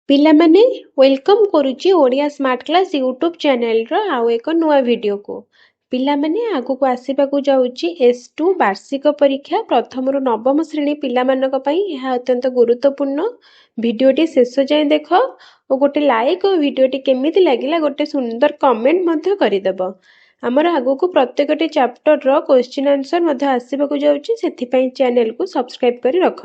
ପିଲାମାନେ ୱେଲକମ୍ କରୁଛି Odia smart class YouTube ଚ୍ୟାନେଲର ଆଉ ଏକ ନୂଆ ଭିଡ଼ିଓକୁ। ପିଲାମାନେ ଆଗକୁ ଆସିବାକୁ ଯାଉଛି S2 ବାର୍ଷିକ ପରୀକ୍ଷା ପ୍ରଥମରୁ ନବମ ଶ୍ରେଣୀ ପିଲାମାନଙ୍କ ପାଇଁ ଏହା ଅତ୍ୟନ୍ତ ଗୁରୁତ୍ୱପୂର୍ଣ୍ଣ। ଭିଡ଼ିଓଟି ଶେଷ ଯାଏଁ ଦେଖ ଓ ଗୋଟେ ଲାଇକ୍ ଓ ଭିଡ଼ିଓଟି କେମିତି ଲାଗିଲା ଗୋଟେ ସୁନ୍ଦର କମେଣ୍ଟ ମଧ୍ୟ କରିଦେବ। ଆମର ଆଗକୁ ପ୍ରତ୍ୟେକଟି ଚାପ୍ଟରର କ୍ୱେଶ୍ଚିନ୍ ଆନ୍ସର ମଧ୍ୟ ଆସିବାକୁ ଯାଉଛି, ସେଥିପାଇଁ ଚ୍ୟାନେଲକୁ ସବସ୍କ୍ରାଇବ୍ କରି ରଖ।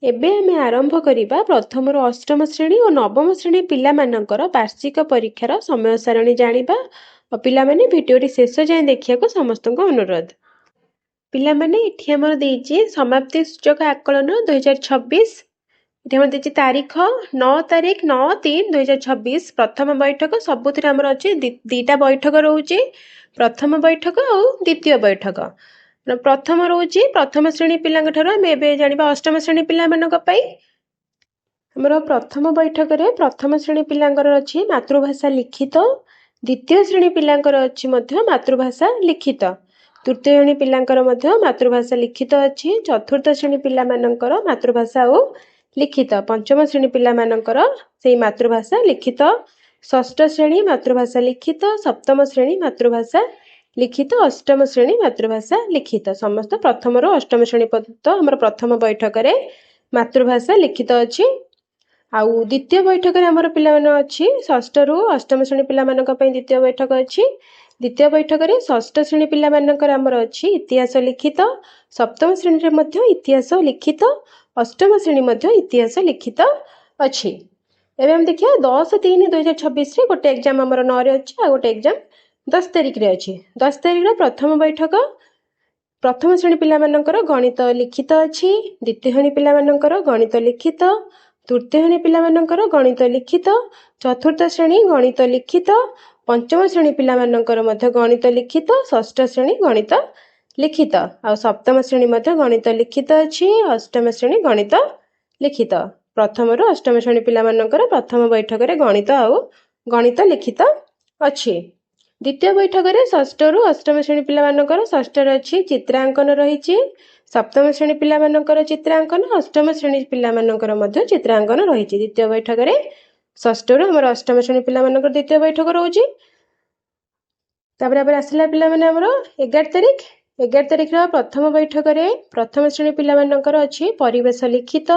ଏବେ ଆମେ ଆରମ୍ଭ କରିବା ପ୍ରଥମରୁ ଅଷ୍ଟମ ଶ୍ରେଣୀ ଓ ନବମ ଶ୍ରେଣୀ ପିଲାମାନଙ୍କର ବାର୍ଷିକ ପରୀକ୍ଷାର ସମୟ ସାରଣୀ ଜାଣିବା ଓ ପିଲାମାନେ ଭିଡ଼ିଓଟି ଶେଷ ଯାଏଁ ଦେଖିବାକୁ ସମସ୍ତଙ୍କୁ ଅନୁରୋଧ। ପିଲାମାନେ ଏଠି ଆମର ଦେଇଛି ସମାପ୍ତି ସୂଚକ ଆକଳନ 2026। ଏଠି ଆମର ଦେଇଛି ତାରିଖ 9 ତାରିଖ 9/3/2026। ପ୍ରଥମ ବୈଠକ ସବୁଥିରେ ଆମର ଅଛି ଦିଟା ବୈଠକ ରହୁଛି, ପ୍ରଥମ ବୈଠକ ଆଉ ଦ୍ୱିତୀୟ ବୈଠକ। ପ୍ରଥମ ରହୁଛି ପ୍ରଥମ ଶ୍ରେଣୀ ପିଲାଙ୍କ ଠାରୁ ଆମେ ଏବେ ଜାଣିବା ଅଷ୍ଟମ ଶ୍ରେଣୀ ପିଲାମାନଙ୍କ ପାଇଁ। ଆମର ପ୍ରଥମ ବୈଠକରେ ପ୍ରଥମ ଶ୍ରେଣୀ ପିଲାଙ୍କର ଅଛି ମାତୃଭାଷା ଲିଖିତ, ଦ୍ୱିତୀୟ ଶ୍ରେଣୀ ପିଲାଙ୍କର ଅଛି ମଧ୍ୟ ମାତୃଭାଷା ଲିଖିତ, ତୃତୀୟ ଶ୍ରେଣୀ ପିଲାଙ୍କର ମଧ୍ୟ ମାତୃଭାଷା ଲିଖିତ ଅଛି, ଚତୁର୍ଥ ଶ୍ରେଣୀ ପିଲାମାନଙ୍କର ମାତୃଭାଷା ଆଉ ଲିଖିତ, ପଞ୍ଚମ ଶ୍ରେଣୀ ପିଲାମାନଙ୍କର ସେଇ ମାତୃଭାଷା ଲିଖିତ, ଷଷ୍ଠ ଶ୍ରେଣୀ ମାତୃଭାଷା ଲିଖିତ, ସପ୍ତମ ଶ୍ରେଣୀ ମାତୃଭାଷା ଲିଖିତ, ଅଷ୍ଟମ ଶ୍ରେଣୀ ମାତୃଭାଷା ଲିଖିତ। ସମସ୍ତ ପ୍ରଥମରୁ ଅଷ୍ଟମ ଶ୍ରେଣୀ ପର୍ଯ୍ୟନ୍ତ ଆମର ପ୍ରଥମ ବୈଠକରେ ମାତୃଭାଷା ଲିଖିତ ଅଛି। ଆଉ ଦ୍ୱିତୀୟ ବୈଠକରେ ଆମର ପିଲାମାନେ ଅଛି ଷଷ୍ଠରୁ ଅଷ୍ଟମ ଶ୍ରେଣୀ ପିଲାମାନଙ୍କ ପାଇଁ ଦ୍ୱିତୀୟ ବୈଠକ ଅଛି। ଦ୍ୱିତୀୟ ବୈଠକରେ ଷଷ୍ଠ ଶ୍ରେଣୀ ପିଲାମାନଙ୍କର ଆମର ଅଛି ଇତିହାସ ଲିଖିତ, ସପ୍ତମ ଶ୍ରେଣୀରେ ମଧ୍ୟ ଇତିହାସ ଲିଖିତ, ଅଷ୍ଟମ ଶ୍ରେଣୀ ମଧ୍ୟ ଇତିହାସ ଲିଖିତ ଅଛି। ଏବେ ଆମେ ଦେଖିବା 10/3/2026ରେ ଗୋଟେ ଏକ୍ଜାମ୍ ଆମର 9ରେ ଅଛି ଆଉ ଗୋଟେ ଏକ୍ଜାମ୍ 10 ତାରିଖରେ ଅଛି। 10 ତାରିଖର ପ୍ରଥମ ବୈଠକ ପ୍ରଥମ ଶ୍ରେଣୀ ପିଲାମାନଙ୍କର ଗଣିତ ଲିଖିତ ଅଛି, ଦ୍ୱିତୀୟ ଶ୍ରେଣୀ ପିଲାମାନଙ୍କର ଗଣିତ ଲିଖିତ, ତୃତୀୟ ଶ୍ରେଣୀ ପିଲାମାନଙ୍କର ଗଣିତ ଲିଖିତ, ଚତୁର୍ଥ ଶ୍ରେଣୀ ଗଣିତ ଲିଖିତ, ପଞ୍ଚମ ଶ୍ରେଣୀ ପିଲାମାନଙ୍କର ମଧ୍ୟ ଗଣିତ ଲିଖିତ, ଷଷ୍ଠ ଶ୍ରେଣୀ ଗଣିତ ଲିଖିତ, ଆଉ ସପ୍ତମ ଶ୍ରେଣୀ ମଧ୍ୟ ଗଣିତ ଲିଖିତ ଅଛି, ଅଷ୍ଟମ ଶ୍ରେଣୀ ଗଣିତ ଲିଖିତ। ପ୍ରଥମରୁ ଅଷ୍ଟମ ଶ୍ରେଣୀ ପିଲାମାନଙ୍କର ପ୍ରଥମ ବୈଠକରେ ଗଣିତ ଆଉ ଗଣିତ ଲିଖିତ ଅଛି। ଦ୍ୱିତୀୟ ବୈଠକରେ ଷଷ୍ଠରୁ ଅଷ୍ଟମ ଶ୍ରେଣୀ ପିଲାମାନଙ୍କର ଷଷ୍ଠରେ ଅଛି ଚିତ୍ରାଙ୍କନ ରହିଛି, ସପ୍ତମ ଶ୍ରେଣୀ ପିଲାମାନଙ୍କର ଚିତ୍ରାଙ୍କନ, ଅଷ୍ଟମ ଶ୍ରେଣୀ ପିଲାମାନଙ୍କର ମଧ୍ୟ ଚିତ୍ରାଙ୍କନ ରହିଛି। ଦ୍ୱିତୀୟ ବୈଠକରେ ଷଷ୍ଠରୁ ଆମର ଅଷ୍ଟମ ଶ୍ରେଣୀ ପିଲାମାନଙ୍କର ଦ୍ୱିତୀୟ ବୈଠକ ରହୁଛି। ତାପରେ ଆସିଲା ପିଲାମାନେ ଆମର 11 ତାରିଖ। 11 ତାରିଖର ପ୍ରଥମ ବୈଠକରେ ପ୍ରଥମ ଶ୍ରେଣୀ ପିଲାମାନଙ୍କର ଅଛି ପରିବେଶ ଲିଖିତ,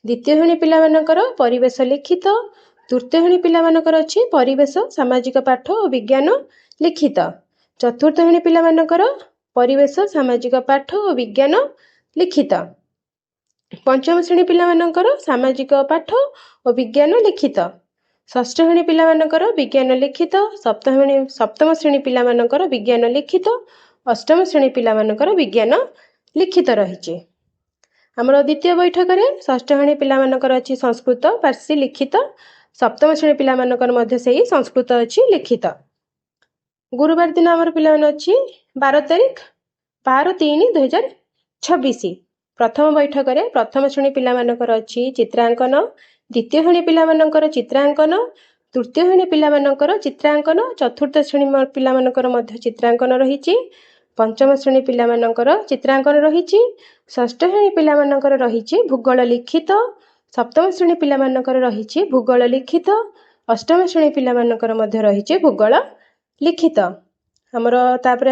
ଦ୍ୱିତୀୟ ଶ୍ରେଣୀ ପିଲାମାନଙ୍କର ପରିବେଶ ଲିଖିତ, ତୃତୀୟ ଶ୍ରେଣୀ ପିଲାମାନଙ୍କର ଅଛି ପରିବେଶ ସାମାଜିକ ପାଠ ଓ ବିଜ୍ଞାନ ଲିଖିତ, ଚତୁର୍ଥ ଶ୍ରେଣୀ ପିଲାମାନଙ୍କର ପରିବେଶ ସାମାଜିକ ପାଠ ଓ ବିଜ୍ଞାନ ଲିଖିତ, ପଞ୍ଚମ ଶ୍ରେଣୀ ପିଲାମାନଙ୍କର ସାମାଜିକ ପାଠ ଓ ବିଜ୍ଞାନ ଲିଖିତ, ଷଷ୍ଠ ଶ୍ରେଣୀ ପିଲାମାନଙ୍କର ବିଜ୍ଞାନ ଲିଖିତ, ସପ୍ତମ ଶ୍ରେଣୀ ପିଲାମାନଙ୍କର ବିଜ୍ଞାନ ଲିଖିତ, ଅଷ୍ଟମ ଶ୍ରେଣୀ ପିଲାମାନଙ୍କର ବିଜ୍ଞାନ ଲିଖିତ ରହିଛି। ଆମର ଦ୍ୱିତୀୟ ବୈଠକରେ ଷଷ୍ଠ ଶ୍ରେଣୀ ପିଲାମାନଙ୍କର ଅଛି ସଂସ୍କୃତ ପାର୍ସି ଲିଖିତ, ସପ୍ତମ ଶ୍ରେଣୀ ପିଲାମାନଙ୍କର ମଧ୍ୟ ସେଇ ସଂସ୍କୃତ ଅଛି ଲିଖିତ। ଗୁରୁବାର ଦିନ ଆମର ପିଲାମାନେ ଅଛି 12 ତାରିଖ 12/3/2026। ପ୍ରଥମ ବୈଠକରେ ପ୍ରଥମ ଶ୍ରେଣୀ ପିଲାମାନଙ୍କର ଅଛି ଚିତ୍ରାଙ୍କନ, ଦ୍ୱିତୀୟ ଶ୍ରେଣୀ ପିଲାମାନଙ୍କର ଚିତ୍ରାଙ୍କନ, ତୃତୀୟ ଶ୍ରେଣୀ ପିଲାମାନଙ୍କର ଚିତ୍ରାଙ୍କନ, ଚତୁର୍ଥ ଶ୍ରେଣୀ ପିଲାମାନଙ୍କର ମଧ୍ୟ ଚିତ୍ରାଙ୍କନ ରହିଛି, ପଞ୍ଚମ ଶ୍ରେଣୀ ପିଲାମାନଙ୍କର ଚିତ୍ରାଙ୍କନ ରହିଛି, ଷଷ୍ଠ ଶ୍ରେଣୀ ପିଲାମାନଙ୍କର ରହିଛି ଭୂଗୋଳ ଲିଖିତ, ସପ୍ତମ ଶ୍ରେଣୀ ପିଲାମାନଙ୍କର ରହିଛି ଭୂଗୋଳ ଲିଖିତ, ଅଷ୍ଟମ ଶ୍ରେଣୀ ପିଲାମାନଙ୍କର ମଧ୍ୟ ରହିଛି ଭୂଗୋଳ ଲିଖିତ। ଆମର ତାପରେ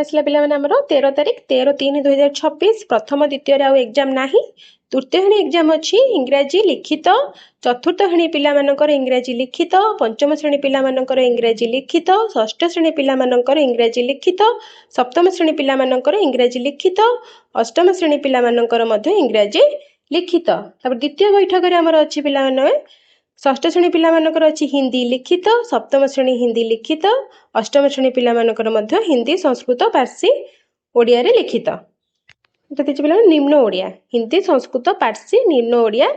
ଆସିଲା ପିଲାମାନେ ଆମର 13 ତାରିଖ 13/3/2026। ପ୍ରଥମ ଦ୍ୱିତୀୟରେ ଆଉ ଏକ୍ଜାମ୍ ନାହିଁ। ତୃତୀୟ ଶ୍ରେଣୀ ଏକ୍ଜାମ୍ ଅଛି ଇଂରାଜୀ ଲିଖିତ, ଚତୁର୍ଥ ଶ୍ରେଣୀ ପିଲାମାନଙ୍କର ଇଂରାଜୀ ଲିଖିତ, ପଞ୍ଚମ ଶ୍ରେଣୀ ପିଲାମାନଙ୍କର ଇଂରାଜୀ ଲିଖିତ, ଷଷ୍ଠ ଶ୍ରେଣୀ ପିଲାମାନଙ୍କର ଇଂରାଜୀ ଲିଖିତ, ସପ୍ତମ ଶ୍ରେଣୀ ପିଲାମାନଙ୍କର ଇଂରାଜୀ ଲିଖିତ, ଅଷ୍ଟମ ଶ୍ରେଣୀ ପିଲାମାନଙ୍କର ମଧ୍ୟ ଇଂରାଜୀ ଲିଖିତ। ତାପରେ ଦ୍ୱିତୀୟ ବୈଠକରେ ଆମର ଅଛି ପିଲାମାନେ ଷଷ୍ଠ ଶ୍ରେଣୀ ପିଲାମାନଙ୍କର ଅଛି ହିନ୍ଦୀ ଲିଖିତ, ସପ୍ତମ ଶ୍ରେଣୀ ହିନ୍ଦୀ ଲିଖିତ, ଅଷ୍ଟମ ଶ୍ରେଣୀ ପିଲାମାନଙ୍କର ମଧ୍ୟ ହିନ୍ଦୀ ସଂସ୍କୃତ ପାର୍ସି ଓଡ଼ିଆରେ ଲିଖିତ। ପିଲାମାନେ ନିମ୍ନ ଓଡ଼ିଆ ହିନ୍ଦୀ ସଂସ୍କୃତ ପାର୍ସି ନିମ୍ନ ଓଡ଼ିଆ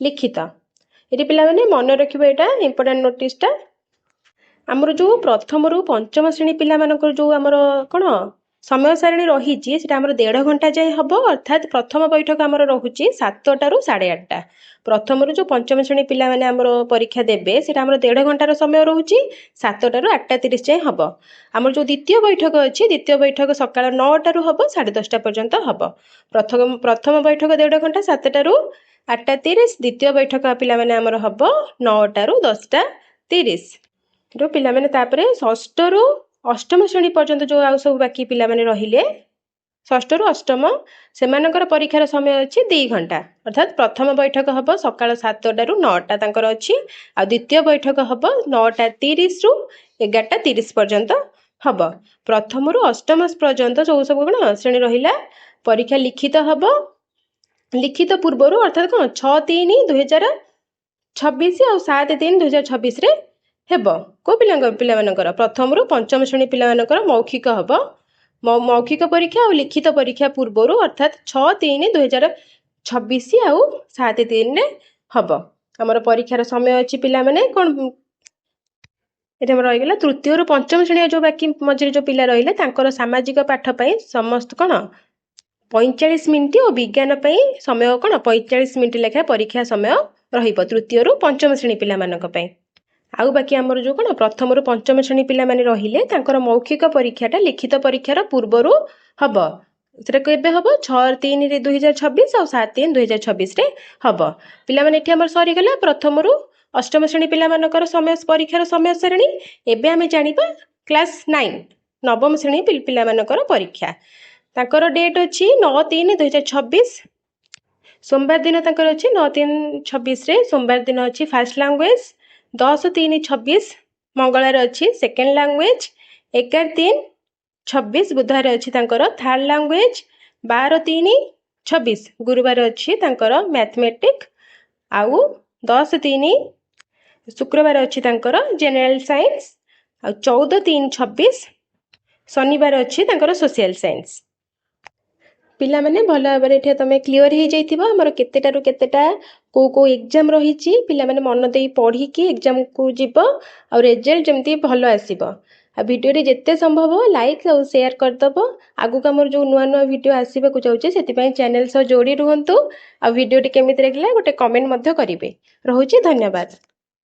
ଲିଖିତ। ଏଠି ପିଲାମାନେ ମନେ ରଖିବ, ଏଇଟା ଇମ୍ପୋର୍ଟାଣ୍ଟ ନୋଟିସ୍ଟା। ଆମର ଯେଉଁ ପ୍ରଥମରୁ ପଞ୍ଚମ ଶ୍ରେଣୀ ପିଲାମାନଙ୍କର ଯେଉଁ ଆମର କ'ଣ ସମୟ ସାରଣୀ ରହିଛି ସେଟା ଆମର 1.5 ଘଣ୍ଟା ଯାଏଁ ହେବ। ଅର୍ଥାତ୍ ପ୍ରଥମ ବୈଠକ ଆମର ରହୁଛି 7ଟାରୁ 8:30। ପ୍ରଥମରୁ ଯେଉଁ ପଞ୍ଚମ ଶ୍ରେଣୀ ପିଲାମାନେ ଆମର ପରୀକ୍ଷା ଦେବେ ସେଟା ଆମର 1.5 ଘଣ୍ଟାର ସମୟ ରହୁଛି, 7ଟାରୁ 8:30 ଯାଏଁ ହେବ। ଆମର ଯେଉଁ ଦ୍ୱିତୀୟ ବୈଠକ ଅଛି, ଦ୍ୱିତୀୟ ବୈଠକ ସକାଳ 9ଟାରୁ ହେବ 10:30 ପର୍ଯ୍ୟନ୍ତ ହେବ। ପ୍ରଥମ ବୈଠକ 1.5 ଘଣ୍ଟା 7ଟାରୁ 8ଟା 30 ଦ୍ୱିତୀୟ ବୈଠକ ପିଲାମାନେ ଆମର ହବ 9ଟାରୁ 10ଟା 30 ରୁ ପିଲାମାନେ ତାପରେ ଷଷ୍ଠରୁ ଅଷ୍ଟମ ଶ୍ରେଣୀ ପର୍ଯ୍ୟନ୍ତ ଯୋଉ ଆଉ ସବୁ ବାକି ପିଲାମାନେ ରହିଲେ ଷଷ୍ଠରୁ ଅଷ୍ଟମ ସେମାନଙ୍କର ପରୀକ୍ଷାର ସମୟ ଅଛି 2 ଘଣ୍ଟା ଅର୍ଥାତ୍ ପ୍ରଥମ ବୈଠକ ହବ ସକାଳ 7ଟାରୁ 9ଟା ତାଙ୍କର ଅଛି ଆଉ ଦ୍ୱିତୀୟ ବୈଠକ ହବ 9ଟା 30ରୁ 11ଟା 30 ପର୍ଯ୍ୟନ୍ତ ହବ। ପ୍ରଥମରୁ ଅଷ୍ଟମ ପର୍ଯ୍ୟନ୍ତ ଯୋଉ ସବୁ କଣ ଶ୍ରେଣୀ ରହିଲା ପରୀକ୍ଷା ଲିଖିତ ହବ। ଲିଖିତ ପୂର୍ବରୁ ଅର୍ଥାତ୍ କଣ 6/3/2026 ଆଉ 7/3/2026ରେ ହେବ। କୋଉ ପିଲାମାନଙ୍କର ପ୍ରଥମରୁ ପଞ୍ଚମ ଶ୍ରେଣୀ ପିଲାମାନଙ୍କର ମୌଖିକ ହବ। ମୌଖିକ ପରୀକ୍ଷା ଆଉ ଲିଖିତ ପରୀକ୍ଷା ପୂର୍ବରୁ ଅର୍ଥାତ୍ 6/3/2026 ଆଉ 7/3ରେ ହବ। ଆମର ପରୀକ୍ଷାର ସମୟ ଅଛି ପିଲାମାନେ କଣ ଏଠି ଆମର ରହିଗଲା ତୃତୀୟରୁ ପଞ୍ଚମ ଶ୍ରେଣୀ ଯୋଉ ବାକି ମଝିରେ ଯୋଉ ପିଲା ରହିଲେ ତାଙ୍କର ସାମାଜିକ ପାଠ ପାଇଁ ସମସ୍ତ କଣ 45 ମିନିଟ୍ ଓ ବିଜ୍ଞାନ ପାଇଁ ସମୟ କଣ 45 ମିନିଟ୍ ଲେଖାଏଁ ପରୀକ୍ଷା ସମୟ ରହିବ ତୃତୀୟରୁ ପଞ୍ଚମ ଶ୍ରେଣୀ ପିଲାମାନଙ୍କ ପାଇଁ। ଆଉ ବାକି ଆମର ଯୋଉ କଣ ପ୍ରଥମରୁ ପଞ୍ଚମ ଶ୍ରେଣୀ ପିଲାମାନେ ରହିଲେ ତାଙ୍କର ମୌଖିକ ପରୀକ୍ଷାଟା ଲିଖିତ ପରୀକ୍ଷାର ପୂର୍ବରୁ ହବ। ସେଟା କେବେ ହବ 6/3/2026 ଆଉ 7/3/2026ରେ ହବ। ପିଲାମାନେ ଏଠି ଆମର ସରିଗଲା ପ୍ରଥମରୁ ଅଷ୍ଟମ ଶ୍ରେଣୀ ପିଲାମାନଙ୍କର ପରୀକ୍ଷାର ସମୟ ସାରଣୀ। ଏବେ ଆମେ ଜାଣିବା କ୍ଲାସ୍ 9 ନବମ ଶ୍ରେଣୀ ପିଲାମାନଙ୍କର ପରୀକ୍ଷା। ତାଙ୍କର ଡେଟ୍ ଅଛି 9/3/2026 ସୋମବାର ଦିନ ତାଙ୍କର ଅଛି 9/3/26ରେ ସୋମବାର ଦିନ ଅଛି ଫାର୍ଷ୍ଟ ଲାଙ୍ଗୁଏଜ 10/3/26 ମଙ୍ଗଳବାର ଅଛି ସେକେଣ୍ଡ ଲାଙ୍ଗୁଏଜ 11/3/26 ବୁଧବାର ଅଛି ତାଙ୍କର ଥାର୍ଡ ଲାଙ୍ଗୁଏଜ 12/3/26 ଗୁରୁବାର ଅଛି ତାଙ୍କର ମ୍ୟାଥମେଟିକ୍ ଆଉ 10/3 ଶୁକ୍ରବାର ଅଛି ତାଙ୍କର ଜେନେରାଲ ସାଇନ୍ସ ଆଉ 14/3/26 ଶନିବାର ଅଛି ତାଙ୍କର ସୋସିଆଲ ସାଇନ୍ସ। ପିଲାମାନେ ଭଲ ଭାବରେ ଏଠି ତମେ କ୍ଲିୟର ହେଇଯାଇଥିବ ଆମର କେତେଟାରୁ କେତେଟା କୋଉ ଏକ୍ଜାମ ରହିଛି ପିଲାମାନେ ମନ ଦେଇ ପଢିକି ଏକ୍ଜାମକୁ ଯିବ ଆଉ ରେଜଲ୍ଟ ଯେମିତି ଭଲ ଆସିବ। ଆଉ ଭିଡ଼ିଓରେ ଯେତେ ସମ୍ଭବ ଲାଇକ୍ ଆଉ ସେୟାର କରିଦେବ। ଆଗକୁ ଆମର ଯୋଉ ନୂଆ ନୂଆ ଭିଡ଼ିଓ ଆସିବାକୁ ଯାଉଛି ସେଥିପାଇଁ ଚ୍ୟାନେଲ ସହ ଯୋଡ଼ି ରୁହନ୍ତୁ। ଆଉ ଭିଡ଼ିଓଟି କେମିତି ଲାଗିଲା ଗୋଟେ କମେଣ୍ଟ ମଧ୍ୟ କରିବେ। ରହୁଛି ଧନ୍ୟବାଦ।